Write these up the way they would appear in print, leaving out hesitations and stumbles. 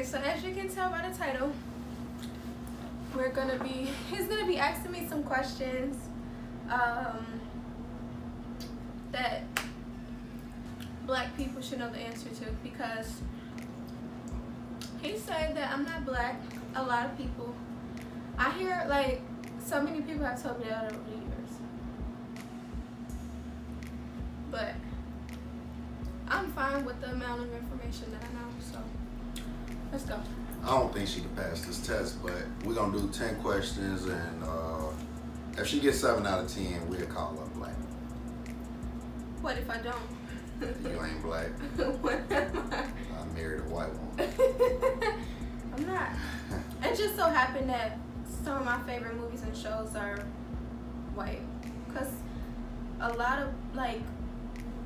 Okay, so as you can tell by the title, he's gonna be asking me some questions that black people should know the answer to, because he said that I'm not black. A lot of people, I hear, like, so many people have told me that over the years, but I'm fine with the amount of information that I know, so let's go. I don't think she can pass this test, but we're gonna do 10 questions, and if she gets 7 out of 10, we'll call her black. What if I don't? You ain't black. What am I? I married a white woman. I'm not. It just so happened that some of my favorite movies and shows are white, because a lot of, like,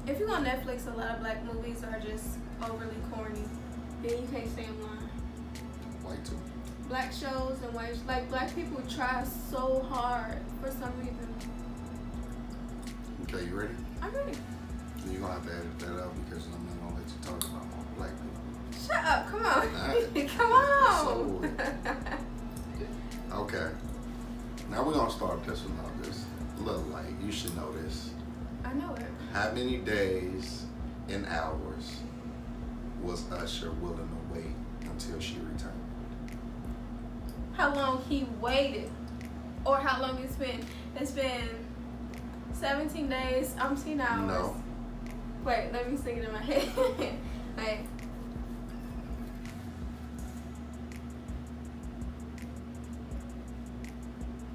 if you on Netflix, a lot of black movies are just overly corny, then you can't stay in line. White too. Black shows and white, like, black people try so hard for some reason. Okay, you ready? I'm ready. You're gonna have to edit that out because I'm not gonna let you talk about more black people. Shut up, come on. Right. Come on. So, okay. Now we're gonna start this one out. This a little light. You should know this. I know it. How many days and hours was Usher willing to wait until she returned? How long he waited, or how long it's been? It's been 17 days, umpteen hours. No. Wait, let me sing it in my head. Like,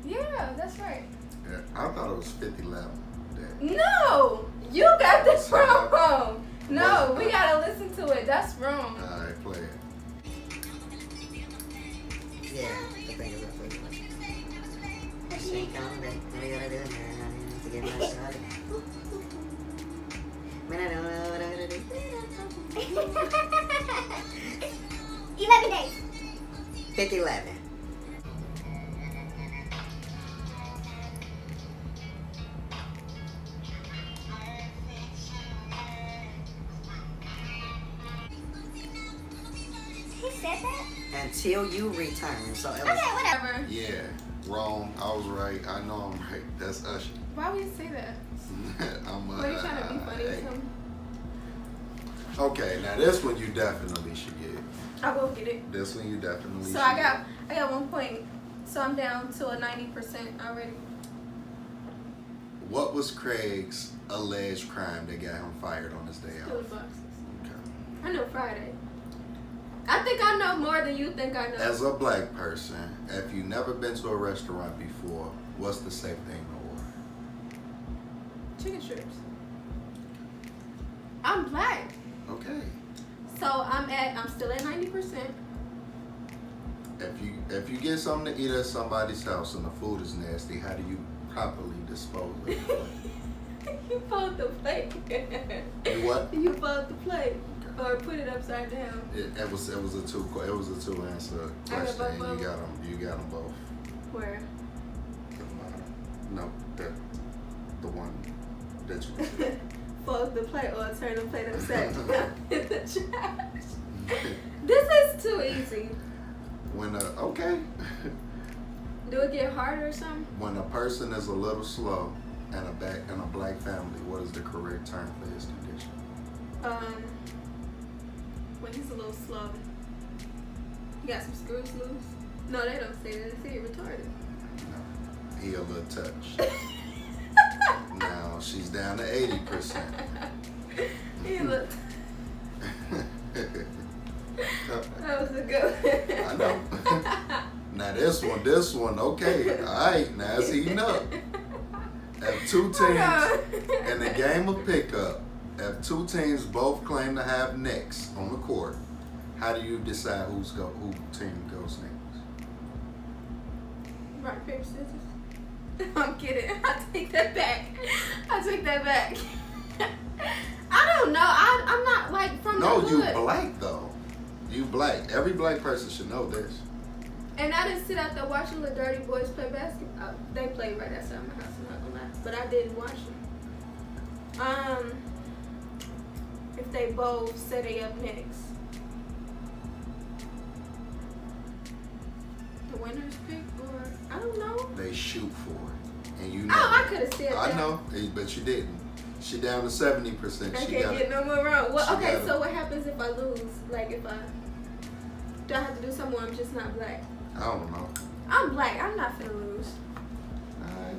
yeah, that's right. Yeah, I thought it was 50-11 day. No, you got this wrong. No, we gotta listen to it. That's wrong. All right, play it. Yeah, the thing is that she ain't coming back. What you gotta do now to get my shot? Man, I don't know what I'm gonna do. 11 days. 50-11. He said that? Until you return. So it was. Okay, whatever. Yeah, wrong. I was right. I know I'm right. That's Usher. Why would you say that? Were you trying to be funny or something? Okay, now this one you definitely should get. I will get it. This one you definitely should So I got 1 point. So I'm down to a 90% already. What was Craig's alleged crime that got him fired on his day Two off? boxes. Okay. I know Friday. I think I know more than you think I know. As a black person, if you've never been to a restaurant before, what's the safe thing to order? Chicken strips. I'm black. Okay. So I'm still at 90%. If you get something to eat at somebody's house and the food is nasty, how do you properly dispose of it? You fold the plate. You what? You fold the plate. Or put it upside down. It was a two answer I got question. both of You them. got them both. Where? No, the one that you. Fold the plate or turn the plate upside down in the trash. This is too easy. Okay. Do it get harder or something? When a person is a little slow in a black family, what is the correct term for his condition? When he's a little slow. You got some screws loose? No, they don't say that. They say you're retarded. No, he a little touch. Now she's down to 80%. He look. That was a good one. I know. Now this one, okay. All right, now it's heating up. If two teams in the game of pickup, if two teams both claim to have necks on the court, how do you decide who team goes next? Rock, paper, scissors. I'm kidding. I take that back. I don't know. I'm not like from the hood. No, you black though. You black. Every black person should know this. And I didn't sit out there watching the dirty boys play basketball. They played right outside my house, I'm not gonna lie. But I didn't watch them. If they both say they up next. winner's pick, or I don't know. They shoot for it, and you know. Oh, I could have said that. I know, but you didn't. She down to 70%. I She can't got get no more wrong. Well, she okay, got it. so what happens if I lose? Like, if I do I have to do something where I'm just not black? I don't know. I'm black. I'm not finna lose. Alright.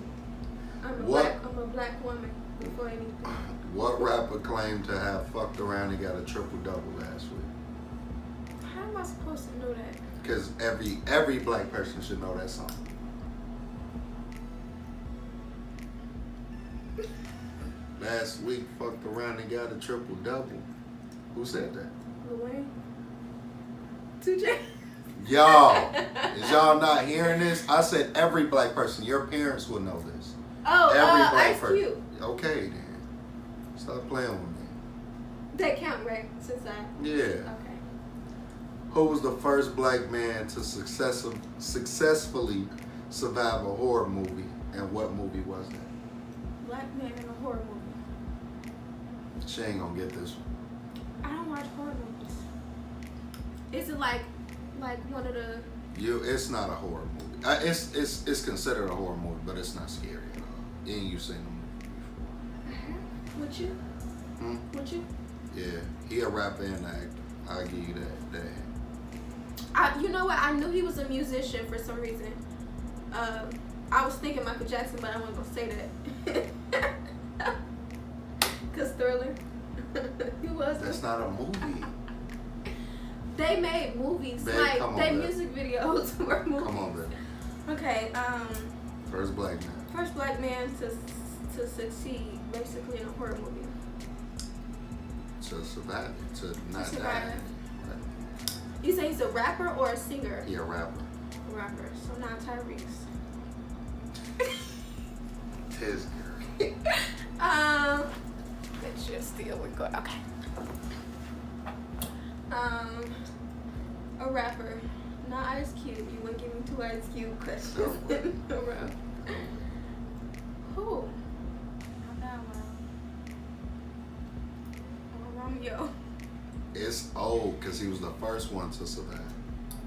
I'm a black woman before anything. What rapper claimed to have fucked around and got a triple double last week? How am I supposed to know that? Because every black person should know that song. Last week, fucked around and got a triple double. Who said that? Lil Wayne? 2J? Y'all, is y'all not hearing this? I said every black person. Your parents will know this. Oh, Every black Ice person. Cube. Okay, then. Stop playing with me. That count, right? Since I... Yeah. Okay. Who was the first black man to successfully survive a horror movie, and what movie was that? Black man in a horror movie. She ain't gonna get this one. I don't watch horror movies. Is it like one of the... It's not a horror movie. It's considered a horror movie, but it's not scary at all. And you've seen the movie before. Would you? Would you? Yeah, he a rapper and an actor. I'll give you that. You know what? I knew he was a musician for some reason. I was thinking Michael Jackson, but I wasn't gonna say that. Cause Thriller. He was. That's not a movie. They made movies, Babe, like come on, they babe. music videos were movies. Come on, baby. Okay. First black man. First black man to succeed, basically in a horror movie. To survive it, to not survive die. it. Right. You say he's a rapper or a singer? He a rapper. A rapper. So not Tyrese. His girl. Let's just still record. Okay. A rapper. Not Ice Cube. You wouldn't give me 2 Ice Cube questions in a row. Who? Not that one. Romeo. It's old because he was the first one to survive.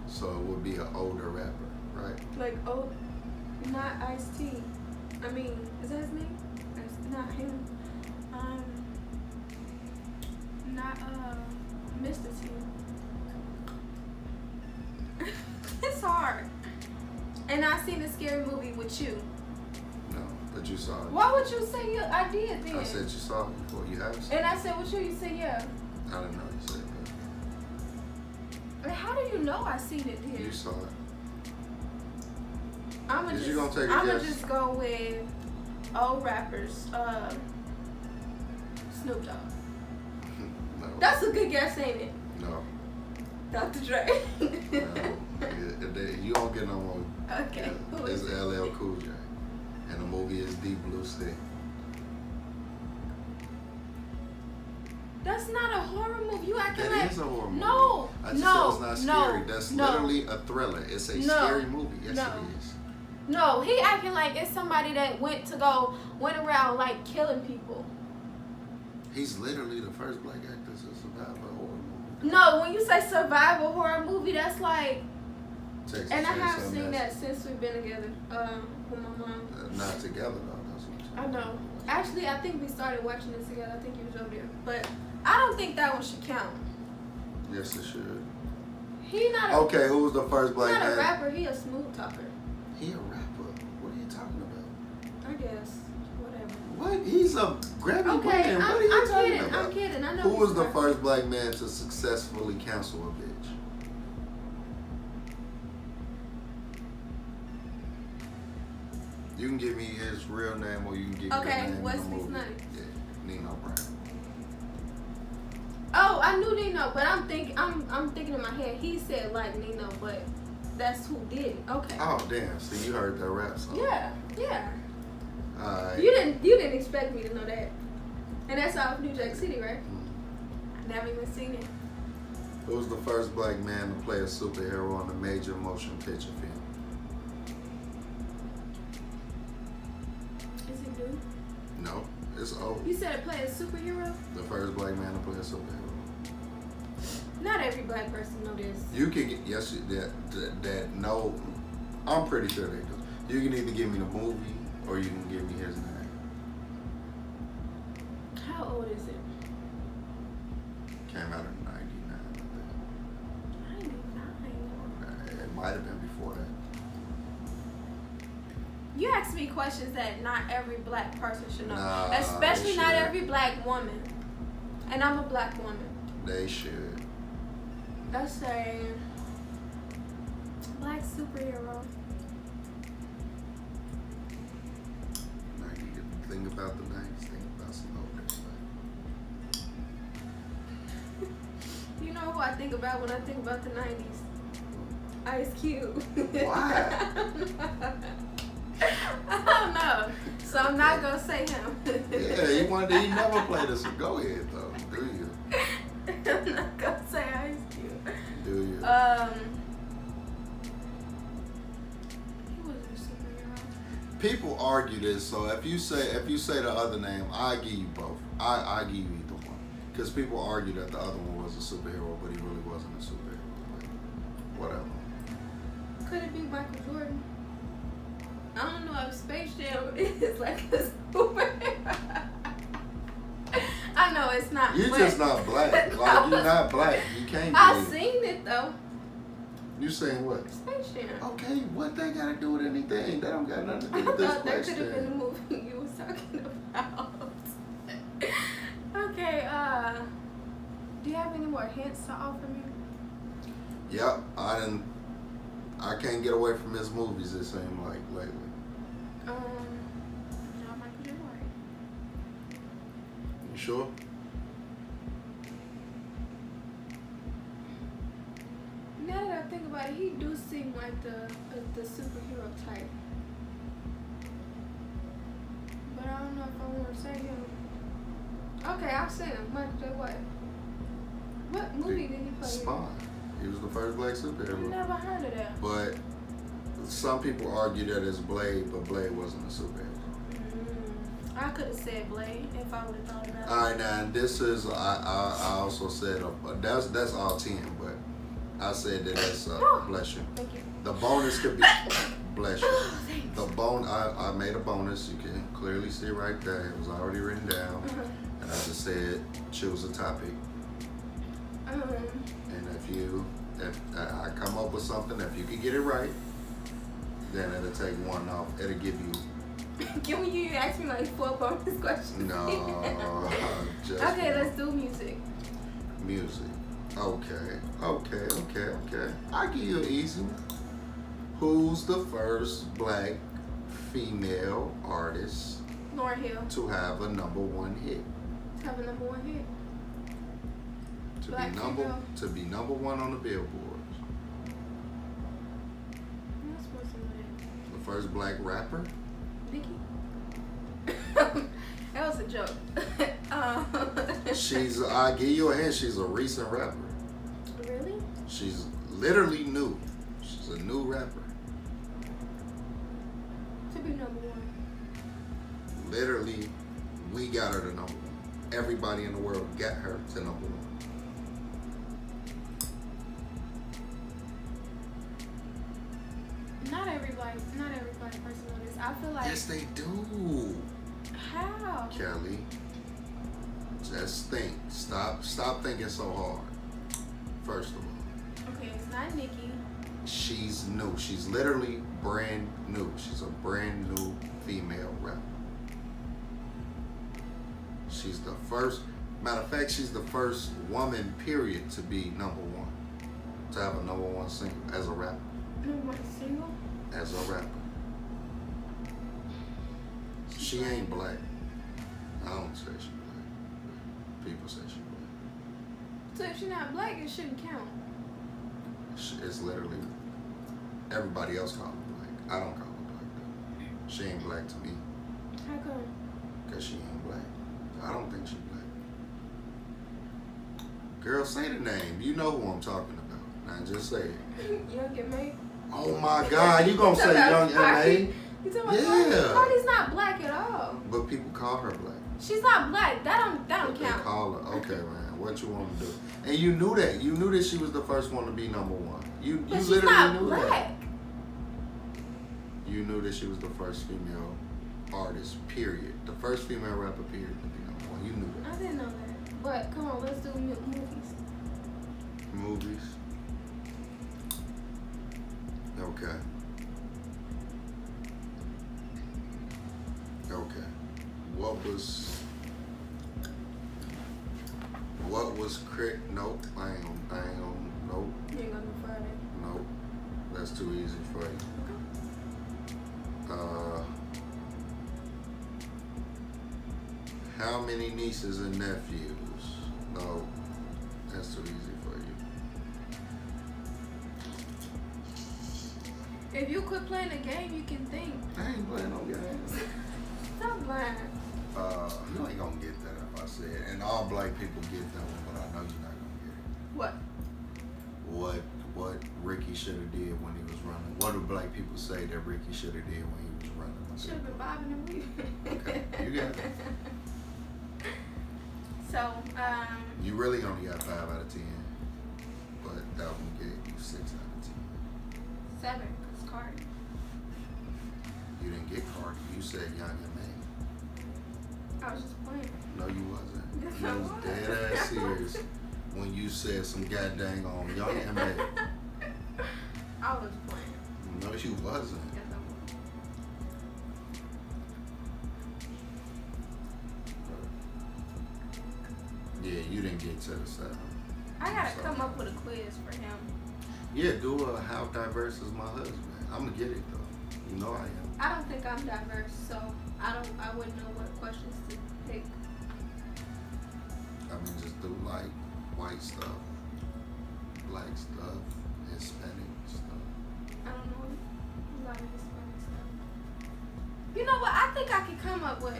So it would be an older rapper, right? Like, oh, not Ice-T. I mean, is that his name? Not him. Not, Mr. T. It's hard. And I seen a scary movie with you. No, but you saw it. Why would you say I did then? I said you saw it before. You have seen it. And I said with you, you said yeah. I didn't know you said And how do you know I seen it that. then? You saw it. I'ma Is you gonna take a I'ma guess? just go with old rappers. Snoop Dogg. No. That's a good guess, ain't it? No. Dr. Dre. No. You don't get no more. Okay. Who It's is it? LL Cool J. And the movie is Deep Blue Sea. That's not a horror movie. You acting like That is a horror movie. No. I just no. said it's not scary. No. That's no. literally a thriller. It's a No. scary movie. Yes, No. it is. No, he acting like it's somebody that went around like killing people. He's literally the first black actor to survive a horror movie. No, when you say survival horror movie, that's like, Texas and I have Chainsaw seen Massacre. that since we've been together. With my mom. Not together though. That's what I'm saying. I know. Actually, I think we started watching this together. I think he was over there, but I don't think that one should count. Yes, it should. He not a, Okay, who was the first he black not a man? rapper. He a smooth talker. He a rapper. What are you talking about? I guess. Whatever. What? He's a Grammy Okay, winner. What are you I'm talking kidding. about? I'm kidding. I know. Who he's was the smart. first black man to successfully cancel a bitch? You can give me his real name or you can give me the Okay, name of Wesley the movie. Snipes. Yeah, Nino Brown. Oh, I knew Nino, but I'm thinking in my head. He said like Nino, but that's who did it. Okay. Oh damn! See, you heard that rap song. Yeah, yeah. Alright. You didn't expect me to know that, and that's out of New Jack City, right? I never even seen it. Who was the first black man to play a superhero on a major motion picture film? Is it new? No, it's old. You said it play a superhero? The first black man to play a superhero. Not every black person know this. You can get that know I'm pretty sure they do. You can either give me the movie or you can give me his name. How old is it? Came out in 99, I 99. think. It might have been before that. You ask me questions that not every black person should know. Nah, Especially they not should. every black woman. And I'm a black woman. They should. Let's say black superhero. Now you get to think about the 90s, think about some older stuff. You know who I think about when I think about the 90s? Ice Cube. Why? I don't know. So I'm not gonna say him. Yeah, he never played us. Go ahead though. Do you? I'm not gonna say Ice Cube. Do you? He wasn't a superhero. People argue this, so if you say the other name, I give you both. I give you either one, because people argue that the other one was a superhero, but he really wasn't a superhero. But whatever. Could it be Michael Jordan? I don't know if Space Jam is like a superhero. I know it's not. You're but just not black. Like you're not black. You can't be. I've seen it though. You saying what? Space Jam. Okay, what they gotta do with anything? That don't got nothing to I do with this thought that question. could have been the movie you was talking about. Okay, do you have any more hints to offer me? Yep, I can't get away from his movies, it seems like, lately. No, Michael J. White. You sure? Now that I think about it, he do seem like the superhero type. But I don't know if I want to say him. Okay, I'll say him. Michael J. White. What movie did he play in? Spawn. He was the first black I superhero. never heard of that. But some people argue that it's Blade, but Blade wasn't a superhero. I could have said Blade if I would have thought about it. All right, now this is I also said that's all 10, but I said that that's bless you. Thank you. The bonus could be bless you. Thanks. The I made a bonus. You can clearly see right there. It was already written down, and I just said choose a topic. And if I come up with something, if you can get it right, then it'll take one off. It'll give you. Can you ask me like 4 bonus questions? No, just Okay, one. let's do music. Music. Okay. I give you an easy one. Who's the first black female artist Lauryn Hill. to have a #1 hit? Have a #1 hit. To Black be female. #1 on the billboards. I'm not supposed to know that. The first black rapper. Nicki? That was a joke. I give you a hint. She's a recent rapper. Really? She's literally new. She's a new rapper. To be #1. Literally, we got her to #1. Everybody in the world got her to #1. Not every black person knows this. I feel like Yes, they do. how? Kelly, just think. Stop thinking so hard. First of all, Okay, it's not Nicki. she's new. She's literally brand new. She's a brand new female rapper. She's the first. Matter of fact, she's the first woman, period, to be #1, to have a #1 single as a rapper. #1 single? As a rapper. She ain't black. I don't say she black. People say she black. So if she's not black, it shouldn't count. It's literally everybody else call her black. I don't call her black though. She ain't black to me How come? because she ain't black. I don't think she black. Girl, say the name. You know who I'm talking about. Now just say it. Young and May? Oh my God, you gonna say Young M.A.? You talking about Cardi? Yeah. Cardi's not black at all. But people call her black. She's not black. That don't But they count. call her. Okay, man. What you want to do? And you knew that. You knew that she was the first one to be #1. You But she's literally not knew black. that. You knew that she was the first female artist, period. The first female rapper, period, to be number one. You knew that. I didn't know that. But come on, let's do movies. Movies. Okay. Okay. What was crit? Nope. I ain't on. Nope. You ain't gonna do Friday. Nope. That's too easy for you. How many nieces and nephews? No. That's too easy for you. If you quit playing the game, you can think. I ain't playing no games. Stop lying. You ain't gonna get that if I say it. And all black people get that one, but I know you're not gonna get it. What? What Ricky should have did when he was running? What do black people say that Ricky should have did when he was running? Should have been bobbing and weaving. Okay, you got it. So, You really only got 5 out of 10, but that one gave you 6 out of 10. 7, because Cardi. You didn't get Cardi. You said Young and I was just playing. No, you wasn't. Yes, You I was was. dead ass serious when you said some goddamn on Young and I was playing. No, you wasn't. Yes, I was. Yeah, you didn't get to the 7. I gotta come up with a quiz for him. Yeah, do a how diverse is my husband? I'm gonna get it though. You know I am. I don't think I'm diverse, so I wouldn't know what questions to pick. I mean, just do like white stuff, black stuff, Hispanic stuff. I don't know a lot of Hispanic stuff. You know what? I think I can come up with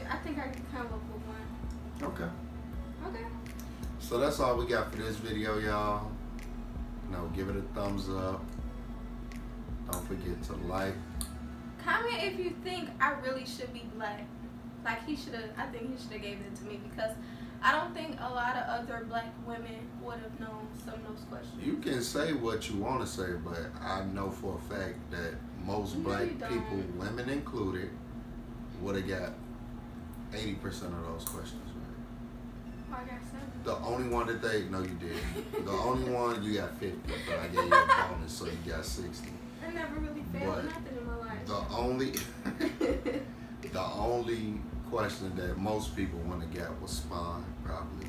one. Okay. Okay. So that's all we got for this video, y'all. Give it a thumbs up. Don't forget to like. Comment if you think I really should be black. Like I think he should have gave it to me because I don't think a lot of other black women would have known some of those questions. You can say what you want to say, but I know for a fact that most No, black you don't. people, women included, would have got 80% of those questions right. I got 7. The only one that no, you didn't. The only one you got 50, but I gave you a bonus, so you got 60. I never really failed But nothing in my life. The only question that most people want to get was spawn, probably.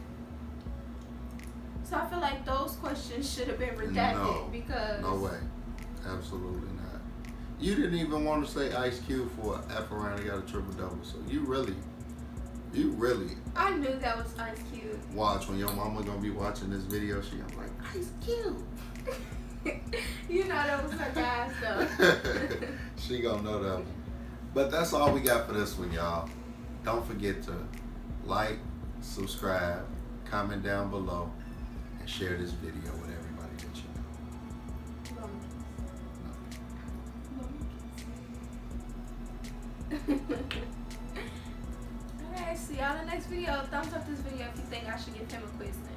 So I feel like those questions should have been redacted No, because no way, absolutely not. You didn't even want to say Ice Cube for an F around. He got a triple double. So you really. I knew that was Ice Cube. Watch when your mama gonna be watching this video. She gonna be like Ice Cube. You know that was her guy stuff. She gonna know that one. But that's all we got for this one, y'all. Don't forget to like, subscribe, comment down below, and share this video with everybody that you know. Alright, see y'all in the next video. Thumbs up this video if you think I should give him a quiz then.